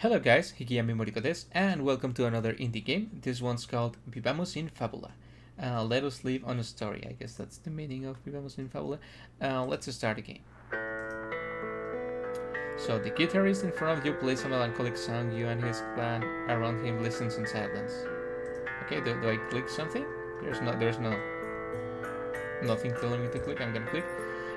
Hello guys, Hikiyami Moriko desu, and welcome to another indie game. This one's called Vivamus in fabula. Let us live on a story. I guess that's the meaning of Vivamus in fabula. Let's start the game. So the guitarist in front of you plays a melancholic song. You and his clan around him listens in silence. Okay, do I click something? There's nothing telling me to click. I'm gonna click.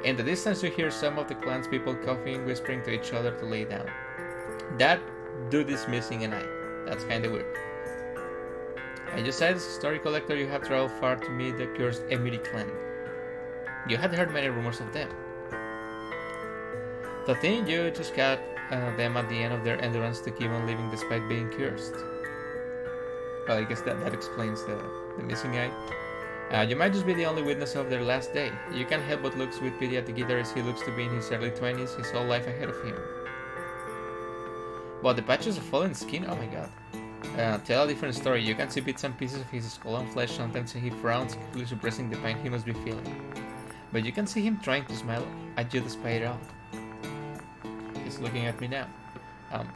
In the distance, you hear some of the clan's people coughing, whispering to each other to lay down. That dude is missing an eye. That's kinda weird. And you said as a story collector you have traveled far to meet the cursed Emiri clan. You had heard many rumors of them. The thing you just got them at the end of their endurance to keep on living despite being cursed. Well, I guess that explains the missing eye. You might just be the only witness of their last day. You can't help but look with pity at the guitarist. He looks to be in his early 20s, his whole life ahead of him. But the patches of fallen skin, oh my god. Tell a different story. You can see bits and pieces of his skull and flesh. Sometimes he frowns, quickly suppressing the pain he must be feeling. But you can see him trying to smile at you despite it all. He's looking at me now.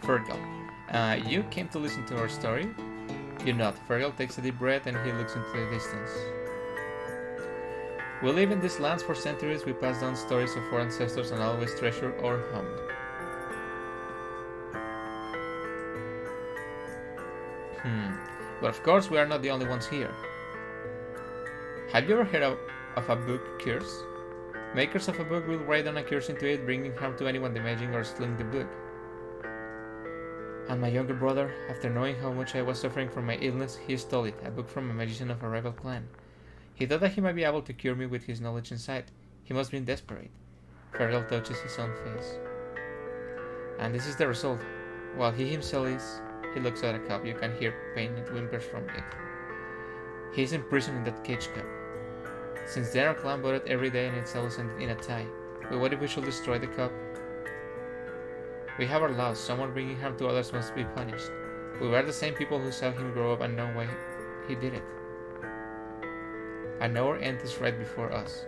Fergal, you came to listen to our story? You nod. Fergal takes a deep breath and he looks into the distance. We live in these lands for centuries. We pass down stories of our ancestors and always treasure our home. But of course, we are not the only ones here. Have you ever heard of a book curse? Makers of a book will write down a curse into it, bringing harm to anyone damaging or stealing the book. And my younger brother, after knowing how much I was suffering from my illness, he stole it, a book from a magician of a rival clan. He thought that he might be able to cure me with his knowledge inside. He must be desperate. Fergal touches his own face. And this is the result. While he himself is, he looks at a cup. You can hear pain and whimpers from it. He is imprisoned in that cage cup. Since then, our clan bought it every day and it's always ended in a tie. But what if we should destroy the cup? We have our laws. Someone bringing harm to others must be punished. We were the same people who saw him grow up and know why he did it. And our end is right before us.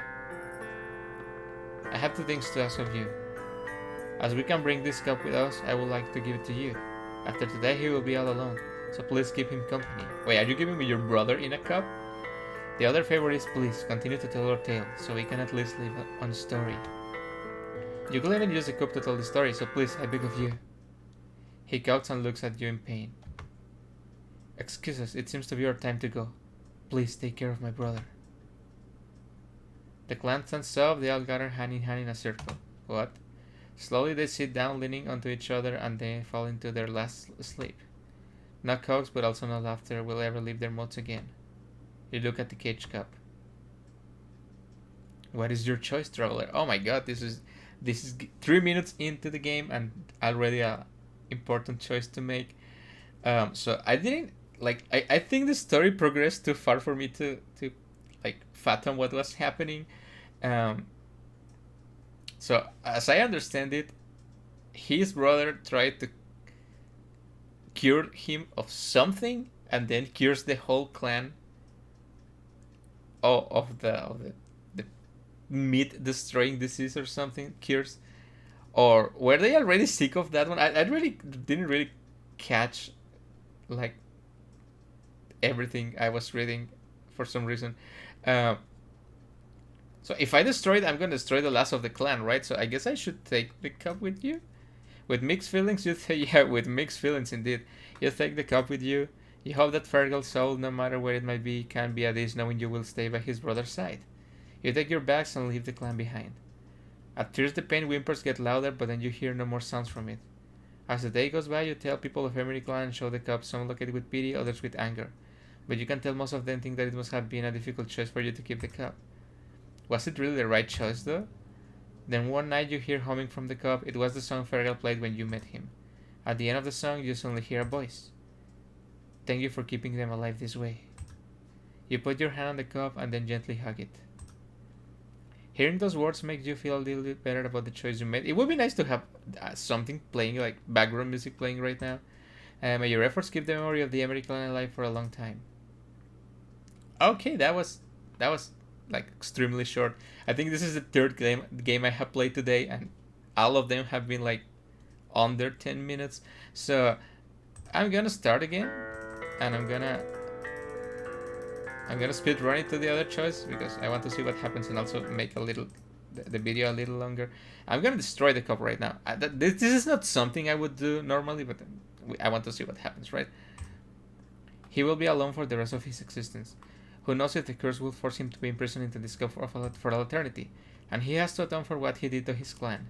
I have two things to ask of you. As we can bring this cup with us, I would like to give it to you. After today, he will be all alone, so please keep him company. Wait, are you giving me your brother in a cup? The other favor is please continue to tell our tale, so we can at least live on a story. You could even use the cup to tell the story, so please, I beg of you. He coughs and looks at you in pain. Excuse us, it seems to be our time to go. Please take care of my brother. The clan stands up, they all gather hand in hand in a circle. What? Slowly they sit down, leaning onto each other, and they fall into their last sleep. No coughs, but also no laughter will ever leave their mouths again. You look at the cage cup. What is your choice, traveler? Oh my god, this is 3 minutes into the game and already a important choice to make. So I didn't I think the story progressed too far for me to fathom what was happening. So as I understand it, his brother tried to cure him of something and then cures the whole clan of the meat destroying disease or something. Cures, or were they already sick of that one? I really didn't really catch everything I was reading for some reason. So if I destroy it, I'm gonna destroy the last of the clan, right? So I guess I should take the cup with you. With mixed feelings, yeah, with mixed feelings indeed. You take the cup with you. You hope that Fergal's soul, no matter where it might be, can be at ease knowing you will stay by his brother's side. You take your bags and leave the clan behind. At first the pain whimpers get louder, but then you hear no more sounds from it. As the day goes by, you tell people of Emery clan and show the cup. Some look at it with pity, others with anger. But you can tell most of them think that it must have been a difficult choice for you to keep the cup. Was it really the right choice though? Then one night you hear humming from the cup. It was the song Fergal played when you met him. At the end of the song, you suddenly hear a voice. Thank you for keeping them alive this way. You put your hand on the cup and then gently hug it. Hearing those words makes you feel a little bit better about the choice you made. It would be nice to have something playing, like background music playing right now. May your efforts keep the memory of the Emery clan alive for a long time. Okay, that was extremely short. I think this is the third game I have played today, and all of them have been under 10 minutes. So I'm gonna start again, and I'm gonna speed run it to the other choice because I want to see what happens and also make the video a little longer. I'm gonna destroy the cup right now. This is not something I would do normally, but I want to see what happens, right? He will be alone for the rest of his existence. Who knows if the curse will force him to be imprisoned into this cup for all eternity, and he has to atone for what he did to his clan.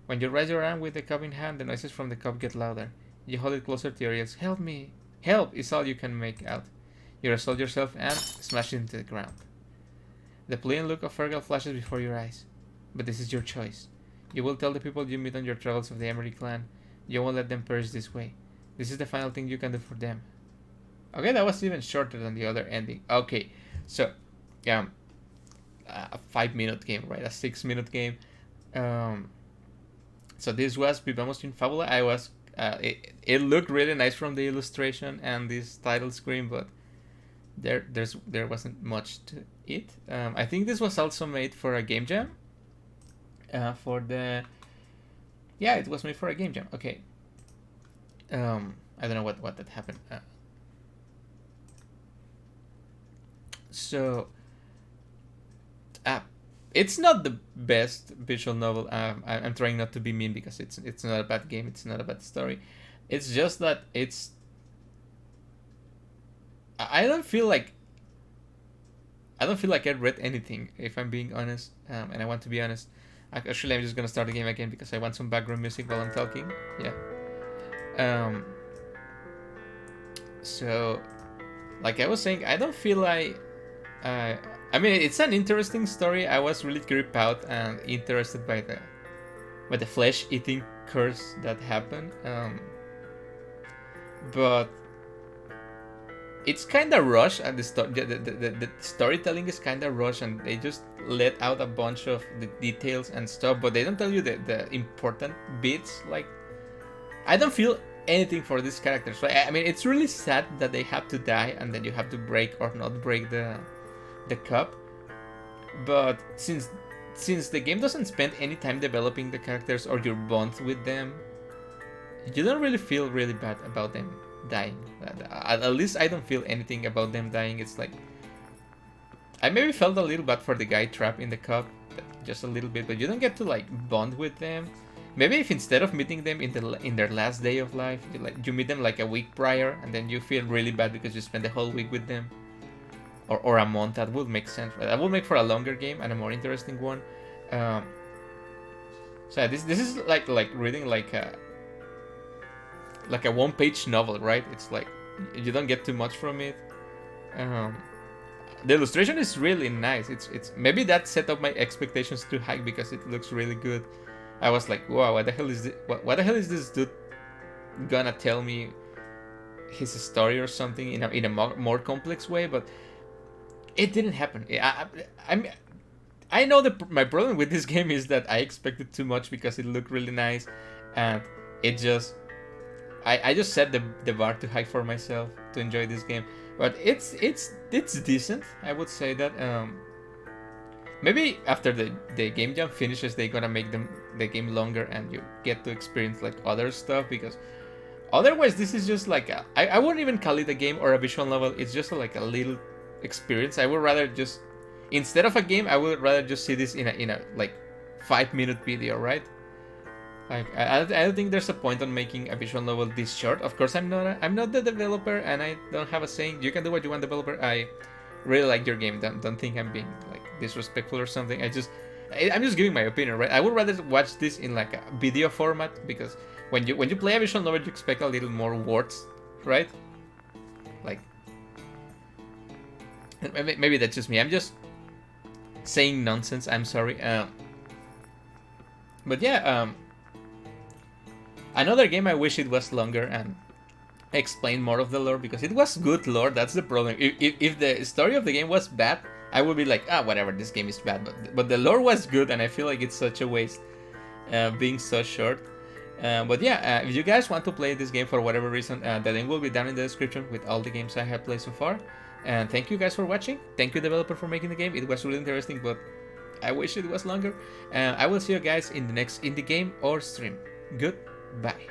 When you raise your arm with the cup in hand, the noises from the cup get louder. You hold it closer to your ears. Help me! Help is all you can make out. You assault yourself and smash it into the ground. The pleading look of Fergal flashes before your eyes. But this is your choice. You will tell the people you meet on your travels of the Emery clan. You won't let them perish this way. This is the final thing you can do for them. Okay, that was even shorter than the other ending. Okay, so, a 5-minute game, right? A 6-minute game. So this was Vivamus in Fabula. It looked really nice from the illustration and this title screen, but there wasn't much to it. I think this was also made for a game jam. It was made for a game jam. Okay. I don't know what that happened. It's not the best visual novel. I'm trying not to be mean because it's not a bad game. It's not a bad story. It's just that I don't feel like I read anything, if I'm being honest. And I want to be honest. Actually, I'm just gonna start the game again because I want some background music while I'm talking. Yeah. So, like I was saying, I don't feel like. I mean, it's an interesting story. I was really creeped out and interested by the flesh-eating curse that happened. But it's kind of rushed, and the storytelling is kind of rushed, and they just let out a bunch of the details and stuff, but they don't tell you the important bits. Like, I don't feel anything for these characters. So, I mean, it's really sad that they have to die, and then you have to break or not break the cup. But since the game doesn't spend any time developing the characters or your bond with them, you don't really feel really bad about them dying. At least I don't feel anything about them dying. It's like I maybe felt a little bad for the guy trapped in the cup, just a little bit, but you don't get to like bond with them. Maybe if instead of meeting them in their last day of life, you meet them like a week prior, and then you feel really bad because you spend the whole week with them. Or a month, that would make sense. Right? That would make for a longer game and a more interesting one. So yeah, this is like reading like a 1-page novel, right? It's like you don't get too much from it. The illustration is really nice. It's maybe that set up my expectations too high because it looks really good. I was like, wow, what the hell is this? What the hell is this dude gonna tell me his story or something in a more complex way? But it didn't happen. I know my problem with this game is that I expected too much because it looked really nice, and it just I just set the bar too high for myself to enjoy this game. But it's decent. I would say that maybe after the game jam finishes, they're gonna make the game longer and you get to experience like other stuff, because otherwise this is just like I wouldn't even call it a game or a visual novel. It's just like a little experience. I would rather just, instead of a game, I would rather just see this in a like 5-minute video, right? Like I don't think there's a point on making a visual novel this short. Of course, I'm not the developer and I don't have a saying. You can do what you want, developer. I really like your game. Don't think I'm being like disrespectful or something. I'm just giving my opinion, right? I would rather watch this in like a video format, because when you play a visual novel, you expect a little more words, right? Like, maybe that's just me. I'm just saying nonsense. I'm sorry. But yeah, another game I wish it was longer and explain more of the lore, because it was good lore. That's the problem. If the story of the game was bad, I would be like, whatever, this game is bad. But the lore was good, and I feel like it's such a waste being so short. But yeah, if you guys want to play this game for whatever reason, the link will be down in the description with all the games I have played so far. And thank you guys for watching. Thank you, developer, for making the game. It was really interesting, but I wish it was longer. And I will see you guys in the next indie game or stream. Goodbye.